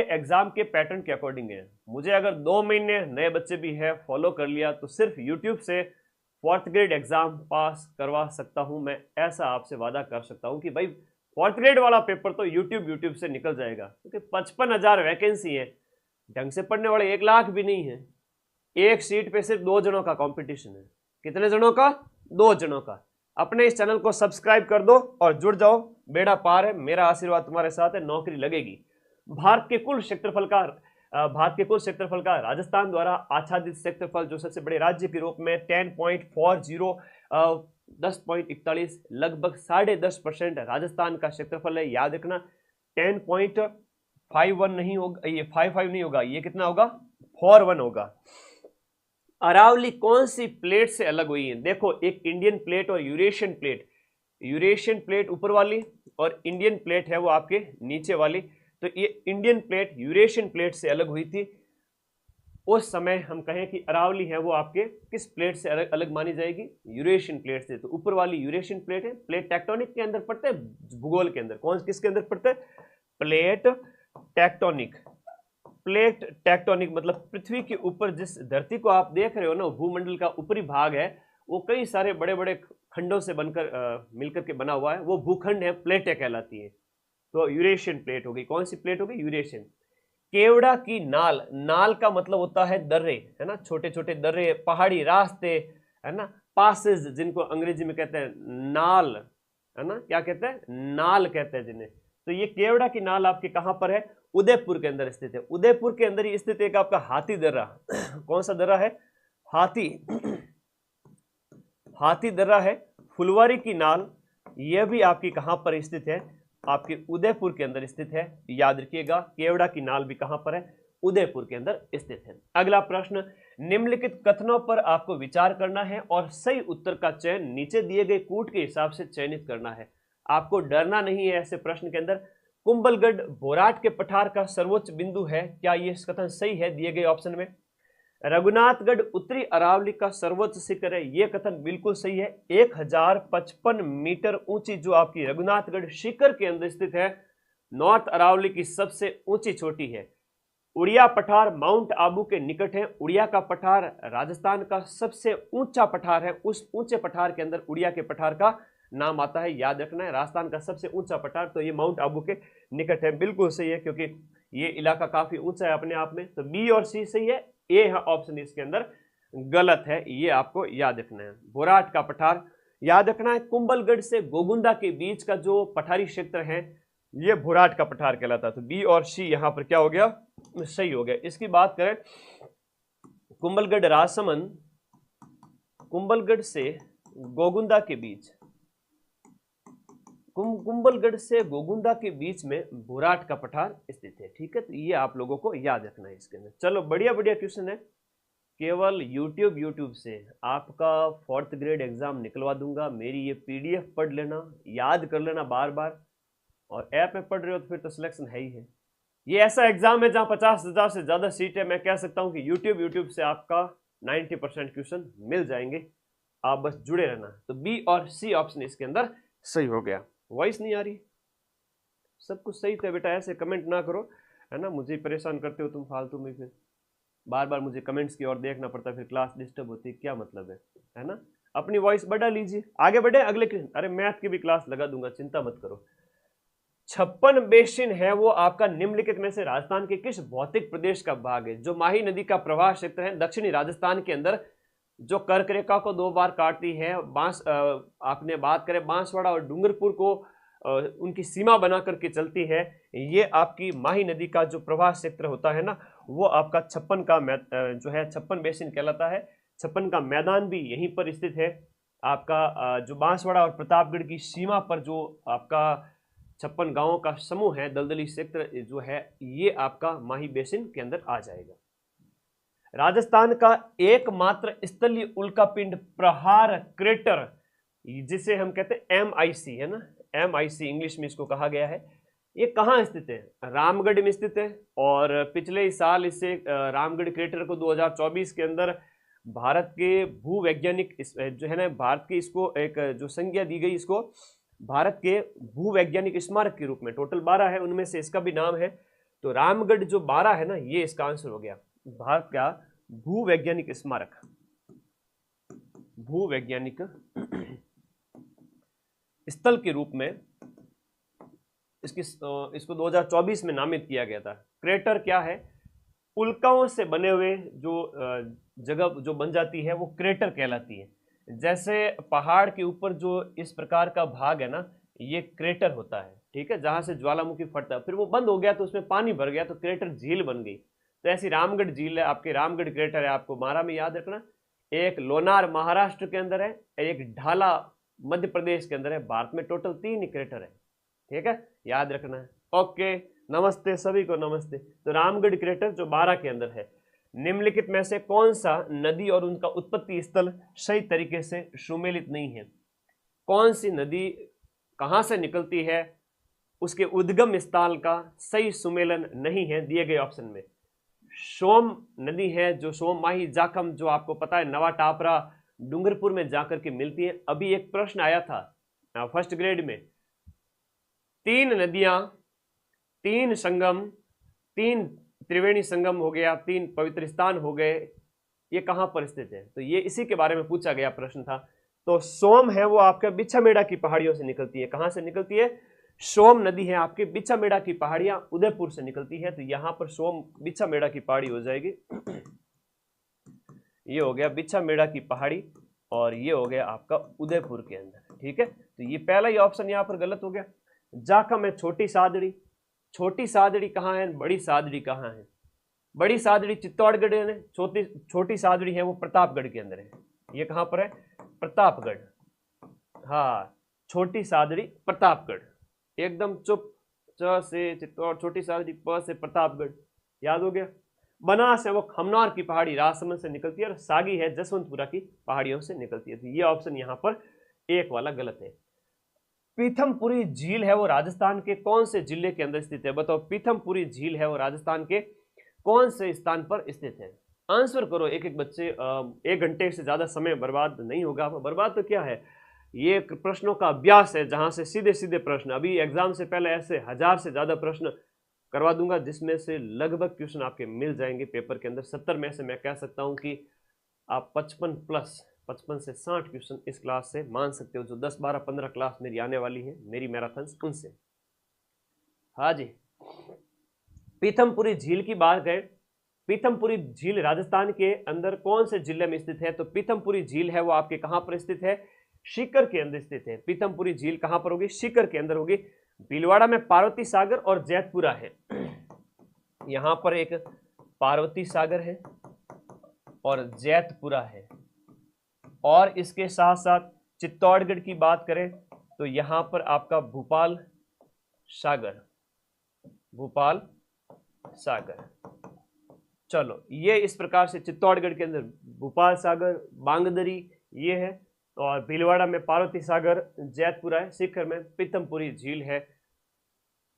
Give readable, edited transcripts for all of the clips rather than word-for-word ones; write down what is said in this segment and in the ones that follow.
Exam के pattern के according है। मुझे अगर 2 महीने नए बच्चे भी है फॉलो कर लिया तो सिर्फ यूट्यूब से 4th ग्रेड एग्जाम पास करवा सकता हूं मैं। ऐसा आपसे वादा कर सकता हूं कि भाई 4th ग्रेड वाला पेपर तो यूट्यूब से निकल जाएगा, क्योंकि 55,000 वैकेंसी है, ढंग से पढ़ने वाले 1 लाख भी नहीं है। एक सीट पे सिर्फ 2 जनों का कंपटीशन है। कितने जनों का? 2 जनों का। अपने इस चैनल को सब्सक्राइब कर दो और जुड़ जाओ, बेड़ा पार है, मेरा आशीर्वाद तुम्हारे साथ है, नौकरी लगेगी। भारत के कुल क्षेत्रफल का राजस्थान द्वारा आच्छादित क्षेत्रफल जो सबसे बड़े राज्य के रूप में 10.40 10.41 लगभग 10.5% राजस्थान का क्षेत्रफल है। याद रखना 10.51 नहीं होगा, ये 55 नहीं होगा, ये कितना होगा? 41 होगा। अरावली कौन सी प्लेट से अलग हुई है? देखो, एक इंडियन प्लेट और यूरेशियन प्लेट। यूरेशियन प्लेट ऊपर वाली और इंडियन प्लेट है वो आपके नीचे वाली। तो ये इंडियन प्लेट यूरेशियन प्लेट से अलग हुई थी। उस समय हम कहें कि अरावली है वो आपके किस प्लेट से अलग अलग मानी जाएगी? यूरेशियन प्लेट से। तो ऊपर वाली यूरेशियन प्लेट है। प्लेट टेक्टोनिक के अंदर पड़ता है, भूगोल के अंदर कौन किसके अंदर पड़ता है? Plate tectonic. प्लेट टेक्टोनिक मतलब पृथ्वी के ऊपर जिस धरती को आप देख रहे हो ना, भूमंडल का ऊपरी भाग है, वो कई सारे बड़े बड़े खंडों से बनकर मिलकर के बना हुआ है, वो भूखंड है, प्लेटें कहलाती है। तो यूरेशियन प्लेट होगी। कौन सी प्लेट होगी? यूरेशियन। केवड़ा की नाल, नाल का मतलब होता है दर्रे, है ना, छोटे छोटे दर्रे, पहाड़ी रास्ते, है ना, पासेज जिनको अंग्रेजी में कहते हैं नाल, है ना, क्या कहते हैं? नाल कहते हैं जिन्हें। तो ये केवड़ा की नाल आपके कहां पर है? उदयपुर के अंदर स्थित है। उदयपुर के अंदर ही स्थित एक आपका हाथी दर्रा कौन सा दर्रा है? हाथी दर्रा है। फुलवारी की नाल, यह भी आपकी कहां पर स्थित है? आपके उदयपुर के अंदर स्थित है। याद रखिएगा, केवड़ा की नाल भी कहां पर है? उदयपुर के अंदर स्थित है। अगला प्रश्न, निम्नलिखित कथनों पर आपको विचार करना है और सही उत्तर का चयन नीचे दिए गए कूट के हिसाब से चयनित करना है। आपको डरना नहीं है ऐसे प्रश्न के अंदर। कुंभलगढ़ बोराट के पठार का सर्वोच्च बिंदु है, क्या यह कथन सही है दिए गए ऑप्शन में? रघुनाथगढ़ उत्तरी अरावली का सर्वोच्च शिखर है, यह कथन बिल्कुल सही है। 1055 मीटर ऊंची जो आपकी रघुनाथगढ़ शिखर के अंदर स्थित है, नॉर्थ अरावली की सबसे ऊंची चोटी है। उड़िया पठार माउंट आबू के निकट है। उड़िया का पठार राजस्थान का सबसे ऊंचा पठार है। उस ऊंचे पठार के अंदर उड़िया के पठार का नाम आता है। याद रखना है, राजस्थान का सबसे ऊंचा पठार, तो ये माउंट आबू के निकट है। बिल्कुल सही है, क्योंकि ये इलाका काफी ऊंचा है अपने आप में। तो बी और सी सही है, ए है ऑप्शन इसके अंदर गलत है, ये आपको याद रखना है। बोराट का पठार याद रखना है। कुंभलगढ़ से गोगुंदा के बीच का जो पठारी क्षेत्र है, ये बोराट का पठार कहलाता है। तो बी और सी यहां पर क्या हो गया? सही हो गया। इसकी बात करें, कुंभलगढ़ राजसमंद, कुंभलगढ़ से गोगुंदा के बीच, कुंभलगढ़ से गोगुंदा के बीच में बोराट का पठार स्थित है। ठीक है, तो ये आप लोगों को याद रखना है इसके अंदर। चलो, बढ़िया बढ़िया क्वेश्चन है। केवल यूट्यूब से आपका 4th ग्रेड एग्जाम निकलवा दूंगा। मेरी ये पीडीएफ पढ़ लेना, याद कर लेना बार बार, और ऐप में पढ़ रहे हो तो फिर तो सिलेक्शन है ही है। ये ऐसा एग्जाम है जहां 50,000 से ज्यादा सीट है। मैं कह सकता हूं कि यूट्यूब से आपका 90% क्वेश्चन मिल जाएंगे, आप बस जुड़े रहना। तो बी और सी ऑप्शन इसके अंदर सही हो गया। वॉइस नहीं आ रही? सब कुछ सही था बेटा, ऐसे कमेंट ना करो, है ना, मुझे परेशान करते हो तुम फालतू में। फिर बार बार मुझे कमेंट्स की ओर देखना पड़ता है, फिर क्लास डिस्टर्ब होती है, क्या मतलब है ना? अपनी वॉइस बढ़ा लीजिए, आगे बढ़े अगले। अरे मैथ की भी क्लास लगा दूंगा, चिंता मत करो। 56 बेसिन है वो आपका निम्नलिखित में से राजस्थान के किस भौतिक प्रदेश का भाग है? जो माही नदी का प्रवाह क्षेत्र है दक्षिणी राजस्थान के अंदर, जो कर्क रेखा को 2 बार काटती है, आपने बात करें बांसवाड़ा और डूंगरपुर को उनकी सीमा बना करके चलती है, ये आपकी माही नदी का जो प्रवाह क्षेत्र होता है ना, वो आपका 56 का जो है 56 बेसिन कहलाता है। 56 का मैदान भी यहीं पर स्थित है। आपका जो बांसवाड़ा और प्रतापगढ़ की सीमा पर जो आपका 56 गांवों का समूह है, दलदली क्षेत्र जो है, ये आपका माही बेसिन के अंदर आ जाएगा। राजस्थान का एकमात्र स्थलीय उल्कापिंड प्रहार क्रेटर, जिसे हम कहते हैं MIC, है ना, MIC इंग्लिश में इसको कहा गया है, ये कहाँ स्थित है? रामगढ़ में स्थित है। और पिछले साल इससे रामगढ़ क्रेटर को 2024 के अंदर भारत के भूवैज्ञानिक जो है ना, भारत की इसको एक जो संज्ञा दी गई, इसको भारत के भूवैज्ञानिक स्मारक के रूप में। टोटल 12 है, उनमें से इसका भी नाम है। तो रामगढ़ जो 12 है ना, ये इसका आंसर हो गया। भारत का भूवैज्ञानिक स्मारक, भूवैज्ञानिक स्थल के रूप में इसको 2024 में नामित किया गया था। क्रेटर क्या है? उल्काओं से बने हुए जो जगह जो बन जाती है वो क्रेटर कहलाती है। जैसे पहाड़ के ऊपर जो इस प्रकार का भाग है ना, ये क्रेटर होता है, ठीक है, जहां से ज्वालामुखी फटता है, फिर वो बंद हो गया तो उसमें पानी भर गया तो क्रेटर झील बन गई। तो ऐसी रामगढ़ झील है, आपके रामगढ़ क्रेटर है, आपको 12 में याद रखना। एक लोनार महाराष्ट्र के अंदर है, एक ढाला मध्य प्रदेश के अंदर है। भारत में टोटल 3 क्रेटर है, ठीक है, याद रखना है। ओके, नमस्ते सभी को, नमस्ते। तो रामगढ़ क्रेटर जो 12 के अंदर है। निम्नलिखित में से कौन सा नदी और उनका उत्पत्ति स्थल सही तरीके से सुमेलित नहीं है? कौन सी नदी कहां से निकलती है, उसके उद्गम स्थल का सही सुमेलन नहीं है दिए गए ऑप्शन में। सोम नदी है, जो सोम माही जाखम, जो आपको पता है नवा टापरा डूंगरपुर में जाकर के मिलती है। अभी एक प्रश्न आया था फर्स्ट ग्रेड में, 3 नदियां, 3 संगम, 3 त्रिवेणी संगम हो गया, 3 पवित्र स्थान हो गए, ये कहां पर स्थित है? तो ये इसी के बारे में पूछा गया प्रश्न था। तो सोम है वो आपका बिछामेड़ा की पहाड़ियों से निकलती है। कहां से निकलती है? सोम नदी है आपके बिछामेड़ा की पहाड़ियां उदयपुर से निकलती है। तो यहां पर सोम बिछामेड़ा की पहाड़ी हो जाएगी। ये हो गया बिछामेड़ा की पहाड़ी और ये हो गया आपका उदयपुर के अंदर, ठीक है। तो ये पहला ही ऑप्शन यहां पर गलत हो गया। जाखम है छोटी सादड़ी, छोटी सादड़ी कहाँ है, बड़ी सादड़ी कहाँ है? बड़ी सादड़ी चित्तौड़गढ़ है, छोटी सादड़ी है वो प्रतापगढ़ के अंदर है। ये कहाँ पर है? प्रतापगढ़। हाँ, छोटी सादड़ी प्रतापगढ़, एकदम चुप, च से चित्तौड़, छोटी सादड़ी प से प्रतापगढ़, याद हो गया। बनास है वो खमनौर की पहाड़ी राजसमंद से निकलती है, और सागी है जसवंतपुरा की पहाड़ियों से निकलती है। तो ये ऑप्शन यहाँ पर एक वाला गलत है। पीथमपुरी झील है वो राजस्थान के कौन से जिले के अंदर स्थित है? बताओ, पीथमपुरी झील है वो राजस्थान के कौन से स्थान पर स्थित है? आंसर करो एक एक बच्चे, 1 घंटे से ज्यादा समय बर्बाद नहीं होगा। बर्बाद तो क्या है, ये प्रश्नों का अभ्यास है जहां से सीधे सीधे प्रश्न, अभी एग्जाम से पहले ऐसे 1000 से ज्यादा प्रश्न करवा दूंगा, जिसमें से लगभग क्वेश्चन आपके मिल जाएंगे पेपर के अंदर। 70 में से मैं कह सकता हूं कि आप 55 से 60 क्वेश्चन इस क्लास से मान सकते हो, जो 10, 12, 15 क्लास मेरी आने वाली है, मेरी मैराथन्स, उनसे। हाँ जी, पीथमपुरी झील की बात करें, पीथमपुरी झील राजस्थान के अंदर कौन से जिले में स्थित है? तो पीथमपुरी झील है वो आपके कहां पर स्थित है? सीकर के अंदर स्थित है। पीथमपुरी झील कहां पर होगी? सीकर के अंदर होगी। भीलवाड़ा में पार्वती सागर और जैतपुरा है। यहां पर एक पार्वती सागर है और जैतपुरा है। और इसके साथ साथ चित्तौड़गढ़ की बात करें तो यहां पर आपका भोपाल सागर, भोपाल सागर। चलो, ये इस प्रकार से चित्तौड़गढ़ के अंदर भोपाल सागर, बांगदरी ये है, और भीलवाड़ा में पार्वती सागर, जैतपुरा है, सीकर में पीथमपुरी झील है।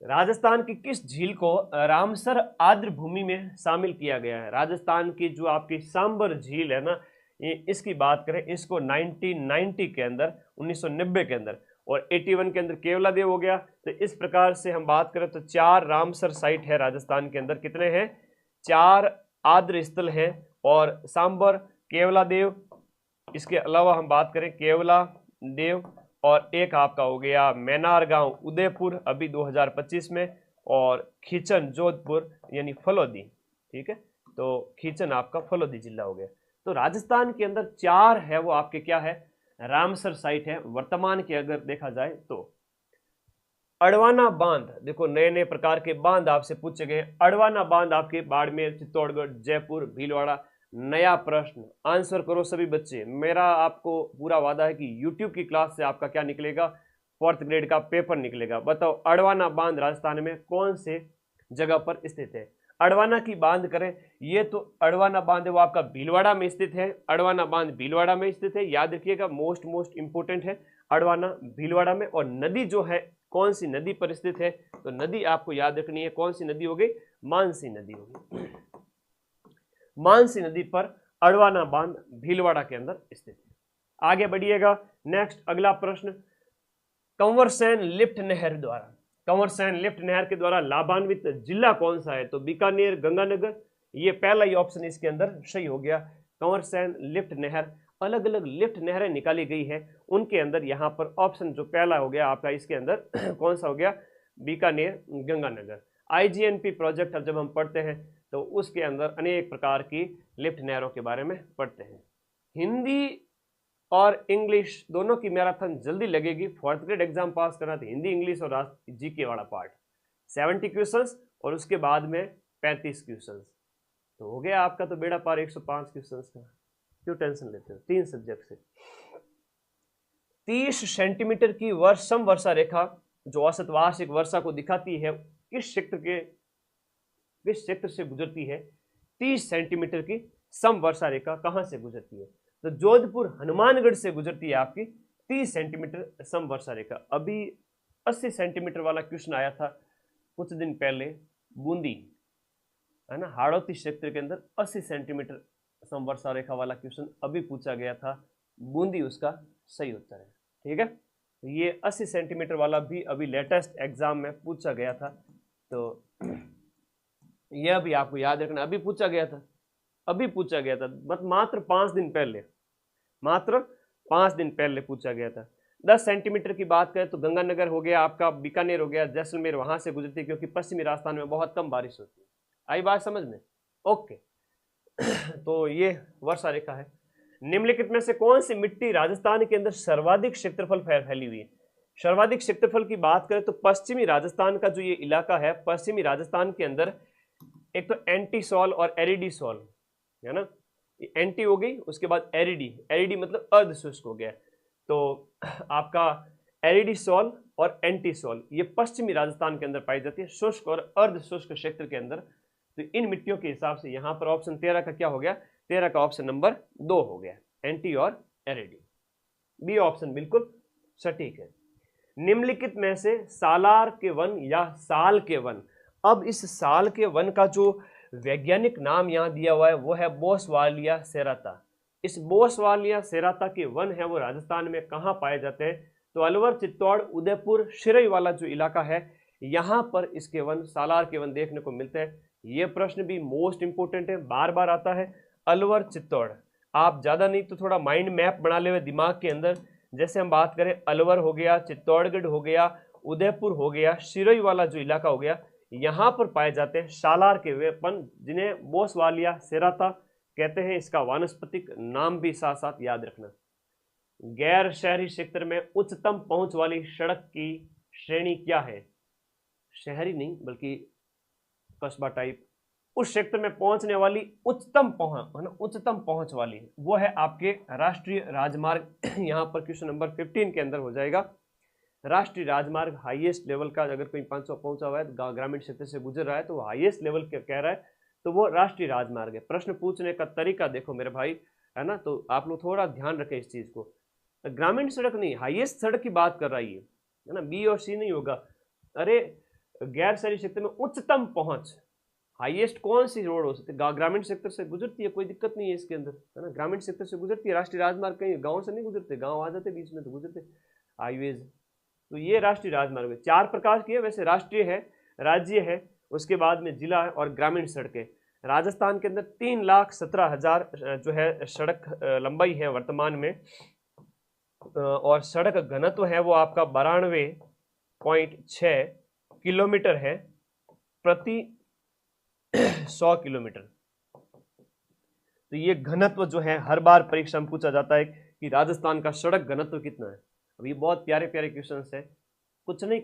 राजस्थान की किस झील को रामसर आर्द्र भूमि में शामिल किया गया है? राजस्थान की जो आपकी सांबर झील है ना, इसकी बात करें, इसको 1990 के अंदर, 1990 के अंदर और 81 के अंदर केवलादेव हो गया। तो इस प्रकार से हम बात करें तो 4 रामसर साइट है राजस्थान के अंदर। कितने हैं? 4 आर्द्र स्थल है, और सांबर, केवलादेव, इसके अलावा हम बात करें केवला देव, और एक आपका हो गया मैनार गांव उदयपुर अभी 2025 में, और खीचन जोधपुर यानी फलोदी, ठीक है। तो खीचन आपका फलोदी जिला हो गया। तो राजस्थान के अंदर 4 है वो आपके क्या है? रामसर साइट है वर्तमान के अगर देखा जाए तो। अड़वाना बांध, देखो नए नए प्रकार के बांध आपसे पूछे गए। अड़वाना बांध आपके बाड़मेर, चित्तौड़गढ़, जयपुर, भीलवाड़ा। नया प्रश्न, आंसर करो सभी बच्चे। मेरा आपको पूरा वादा है कि YouTube की क्लास से आपका क्या निकलेगा? 4th ग्रेड का पेपर निकलेगा। बताओ, अड़वाना बांध राजस्थान में कौन से जगह पर स्थित है? अड़वाना की बांध करें, ये तो अड़वाना बांध है वो आपका भीलवाड़ा में स्थित है। अड़वाना बांध भीलवाड़ा में स्थित है, याद रखिएगा, मोस्ट इंपोर्टेंट है अड़वाना भीलवाड़ा में। और नदी जो है कौन सी नदी पर स्थित है? तो नदी आपको याद रखनी है, कौन सी नदी होगी? मानसी नदी होगी। मानसी नदी पर अड़वाना बांध भीलवाड़ा के अंदर स्थित है। आगे बढ़िएगा, नेक्स्ट अगला प्रश्न, कंवर सेन लिफ्ट नहर द्वारा, कंवरसैन लिफ्ट नहर के द्वारा लाभान्वित जिला कौन सा है? तो बीकानेर, गंगानगर, ये पहला ही ऑप्शन इसके अंदर सही हो गया। कंवरसैन लिफ्ट नहर, अलग अलग लिफ्ट नहरें निकाली गई है, उनके अंदर यहाँ पर ऑप्शन जो पहला हो गया आपका इसके अंदर कौन सा हो गया? बीकानेर, गंगानगर। IGNP प्रोजेक्ट जब हम पढ़ते हैं तो उसके अंदर अनेक प्रकार की लिफ्ट नहरों के बारे में पढ़ते हैं। हिंदी और इंग्लिश दोनों की मैराथन जल्दी लगेगी। 4th ग्रेड एग्जाम पास करना तो हिंदी, इंग्लिश और जीके वाला पार्ट 70 क्वेश्चंस और उसके बाद में 35 क्वेश्चंस, तो हो गया आपका तो बेड़ा पार 105 क्वेश्चंस का। क्यों टेंशन लेते हो? 3 सब्जेक्ट से 30 सेंटीमीटर की सम वर्षा रेखा जो औसत वार्षिक वर्षा को दिखाती है किस क्षेत्र से गुजरती है? 30 सेंटीमीटर की सम वर्षा रेखा कहां से गुजरती है? तो जोधपुर हनुमानगढ़ से गुजरती है आपकी 30 सेंटीमीटर सम वर्षा रेखा। अभी 80 सेंटीमीटर वाला क्वेश्चन आया था कुछ दिन पहले, बूंदी है ना, हाड़ौती क्षेत्र के अंदर 80 सेंटीमीटर सम वर्षा रेखा वाला क्वेश्चन अभी पूछा गया था, बूंदी उसका सही उत्तर है। ठीक है, ये 80 सेंटीमीटर वाला भी अभी लेटेस्ट एग्जाम में पूछा गया था, तो यह भी आपको याद रखना, अभी पूछा गया था मात्र 5 दिन पहले पूछा गया था। 10 सेंटीमीटर की बात करें तो गंगानगर हो गया आपका, बीकानेर हो गया, जैसलमेर वहां से गुजरती है क्योंकि पश्चिमी राजस्थान में बहुत कम बारिश होती है। आई बात समझ में? ओके तो ये वर्षा रेखा है। निम्नलिखित में से कौन सी मिट्टी राजस्थान के अंदर सर्वाधिक क्षेत्रफल फैली हुई है? सर्वाधिक क्षेत्रफल की बात करें तो पश्चिमी राजस्थान का जो ये इलाका है, पश्चिमी राजस्थान के अंदर एक तो एंटी सॉल और एरिडी सॉल है ना, एंटी हो गई, उसके बाद एरिडी मतलब अर्ध शुष्क हो गया, तो आपका एरिडी सॉल और एंटी सॉल ये पश्चिमी राजस्थान के अंदर पाई जाती है, शुष्क और अर्ध शुष्क क्षेत्र के अंदर। तो इन मिट्टियों के हिसाब से यहाँ पर ऑप्शन 13 का क्या हो गया? 13 का ऑप्शन नंबर 2 हो गया, एंटी और एरिडी। बी ऑप्शन बिल्कुल सटीक है। निम्नलिखित में से सालार के वन या साल के वन, अब इस साल के वन का जो वैज्ञानिक नाम यहाँ दिया हुआ है वो है बोसवालिया सेराता। इस बोसवालिया सेराता के वन है वो राजस्थान में कहाँ पाए जाते हैं? तो अलवर, चित्तौड़, उदयपुर, शिरई वाला जो इलाका है यहाँ पर इसके वन, सालार के वन देखने को मिलते हैं। ये प्रश्न भी मोस्ट इंपोर्टेंट है, बार बार आता है। अलवर, चित्तौड़, आप ज्यादा नहीं तो थोड़ा माइंड मैप बना ले हुए दिमाग के अंदर, जैसे हम बात करें अलवर हो गया, चित्तौड़गढ़ हो गया, उदयपुर हो गया, शिरई वाला जो इलाका हो गया, यहाँ पर पाए जाते हैं सालार के वन जिन्हें बोसवालिया सेराता कहते हैं। इसका वानस्पतिक नाम भी साथ साथ याद रखना। गैर शहरी क्षेत्र में उच्चतम पहुंच वाली सड़क की श्रेणी क्या है? शहरी नहीं बल्कि कस्बा टाइप, उस क्षेत्र में पहुंचने वाली उच्चतम पहुंच वाली वो है आपके राष्ट्रीय राजमार्ग। यहाँ पर क्वेश्चन नंबर 15 के अंदर हो जाएगा। राष्ट्रीय राजमार्ग हाईएस्ट लेवल का, अगर कोई 500 पहुंचा हुआ है, ग्रामीण क्षेत्र से गुजर रहा है तो वो हाईएस्ट लेवल के कह रहा है, तो वो राष्ट्रीय राजमार्ग है। प्रश्न पूछने का तरीका देखो मेरे भाई, है ना, तो आप लोग थोड़ा ध्यान रखें इस चीज को। ग्रामीण सड़क नहीं, हाईएस्ट सड़क की बात कर रही है ना, बी और सी नहीं होगा। अरे गैर शहरी क्षेत्र में उच्चतम पहुंच, हाईएस्ट कौन सी रोड हो सकती है? ग्रामीण क्षेत्र से गुजरती है, कोई दिक्कत नहीं है इसके अंदर, है ना, ग्रामीण क्षेत्र से गुजरती है। राष्ट्रीय राजमार्ग कहीं गाँव से नहीं गुजरते, गाँव आ जाते बीच में तो गुजरते हाईवेज। तो ये राष्ट्रीय राजमार्ग 4 प्रकार की है वैसे, राष्ट्रीय है, राज्य है, उसके बाद में जिला है और ग्रामीण सड़कें। राजस्थान के अंदर 3,17,000 जो है सड़क लंबाई है वर्तमान में, और सड़क घनत्व है वो आपका 92.6 किलोमीटर है प्रति 100 किलोमीटर। तो ये घनत्व जो है हर बार परीक्षा में पूछा जाता है कि राजस्थान का सड़क घनत्व कितना है। अब ये बहुत प्यारे प्यारे क्वेश्चन है, कुछ नहीं